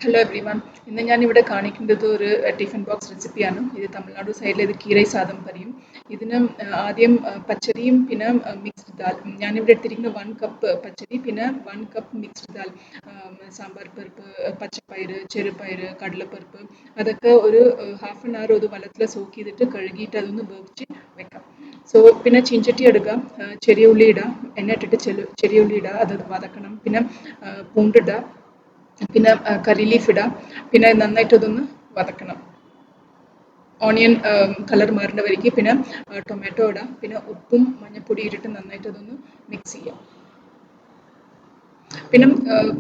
Hello every one. ഇന്ന് ഞാനിവിടെ കാണിക്കേണ്ടത് ഒരു ടിഫിൻ ബോക്സ് റെസിപ്പിയാണ്. ഇത് തമിഴ്നാട് സൈഡിൽ ഇത് കീരൈ സാദം പറയും. ഇതിന് ആദ്യം പച്ചരിയും പിന്നെ മിക്സ്ഡ് ദാൽ. ഞാനിവിടെ എടുത്തിരിക്കുന്ന 1 കപ്പ് പച്ചരി പിന്നെ 1 കപ്പ് മിക്സ്ഡ് ദാൽ. സാമ്പാർ പരിപ്പ്, പച്ചപ്പയറ്, ചെറുപയറ്, കടലപ്പരിപ്പ് അതൊക്കെ ഒരു ഹാഫ് ആൻ അവർ ഒരു വെള്ളത്തിൽ സോക്ക് ചെയ്തിട്ട് കഴുകിയിട്ട് അതൊന്ന് വേവിച്ച് വെക്കാം. സോ പിന്നെ ചീഞ്ചട്ടി എടുക്കാം, ചെറിയ ഉള്ളി ഇടാം, എണ്ണ ഇട്ടിട്ട് ചെറിയ ഉള്ളി ഇടുക, അത് വതക്കണം. പിന്നെ പൂണ്ടിടുക, പിന്നെ കറി ലീഫ് ഇടാം. പിന്നെ നന്നായിട്ട് അതൊന്ന് വതക്കണം. ഓണിയൻ കളർ മാറേണ്ട വരയ്ക്ക്. പിന്നെ ടൊമാറ്റോ ഇടാം. പിന്നെ ഉപ്പും മഞ്ഞൾപ്പൊടി ഇട്ടിട്ട് നന്നായിട്ട് അതൊന്ന് മിക്സ് ചെയ്യാം. പിന്നെ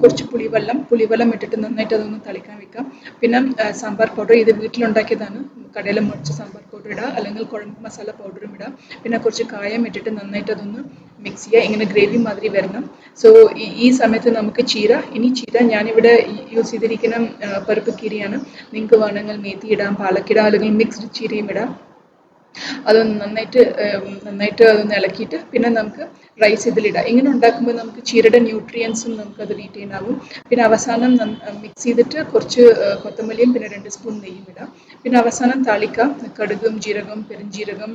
കുറച്ച് പുളിവെള്ളം ഇട്ടിട്ട് നന്നായിട്ട് അതൊന്ന് തിളയ്ക്കാൻ വെക്കാം. പിന്നെ സാമ്പാർ പൗഡർ ഇത് വീട്ടിലുണ്ടാക്കിയതാണ്. കടയിൽ മേടിച്ച സാമ്പാർ പൗഡർ ഇടുക, അല്ലെങ്കിൽ കുഴമ്പ് മസാല പൗഡറും ഇടാം. പിന്നെ കുറച്ച് കായം ഇട്ടിട്ട് നന്നായിട്ട് അതൊന്ന് മിക്സ് ചെയ്യുക. ഇങ്ങനെ ഗ്രേവി മാതിരി വരണം. സോ ഈ സമയത്ത് നമുക്ക് ചീര ഞാനിവിടെ യൂസ് ചെയ്തിരിക്കുന്ന പരിപ്പ് കീരയാണ്. നിങ്ങൾക്ക് വേണമെങ്കിൽ മേത്തി ഇടാം, പാലക്കിടാം, അല്ലെങ്കിൽ മിക്സ്ഡ് ചീരയും ഇടാം. അതൊന്ന് നന്നായിട്ട് അതൊന്ന് ഇളക്കിയിട്ട് പിന്നെ നമുക്ക് റൈസ് ഇതിലിടാം. ഇങ്ങനെ ഉണ്ടാക്കുമ്പോൾ നമുക്ക് ചീരയുടെ ന്യൂട്രിയൻസും നമുക്കത് റീറ്റെയിൻ ആകും. പിന്നെ അവസാനം മിക്സ് ചെയ്തിട്ട് കുറച്ച് കൊത്തമല്ലിയും പിന്നെ 2 സ്പൂൺ നെയ്യും ഇടാം. പിന്നെ അവസാനം താളിക്കാം. കടുകും ജീരകം, പെരുംജീരകം,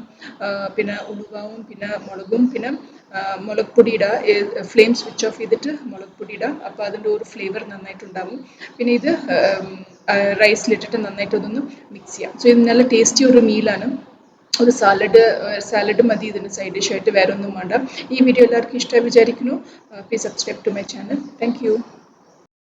പിന്നെ ഉലുവാവും, പിന്നെ മുളകും, പിന്നെ മുളക് പൊടി ഇടുക. ഫ്ലെയിം സ്വിച്ച് ഓഫ് ചെയ്തിട്ട് മുളക് പൊടി ഇടുക. അപ്പോൾ അതിൻ്റെ ഒരു ഫ്ലേവർ നന്നായിട്ടുണ്ടാവും. പിന്നെ ഇത് റൈസിലിട്ടിട്ട് നന്നായിട്ട് അതൊന്ന് മിക്സ് ചെയ്യാം. സോ ഇത് നല്ല ടേസ്റ്റി ഒരു മീലാണ്. ഒരു സാലഡ് മതി ഇതിന് സൈഡ് ഡിഷായിട്ട്, വേറെ ഒന്നും വേണ്ട. ഈ വീഡിയോ എല്ലാവർക്കും ഇഷ്ടമായി വിചാരിക്കുന്നു. Please subscribe to my channel. Thank U.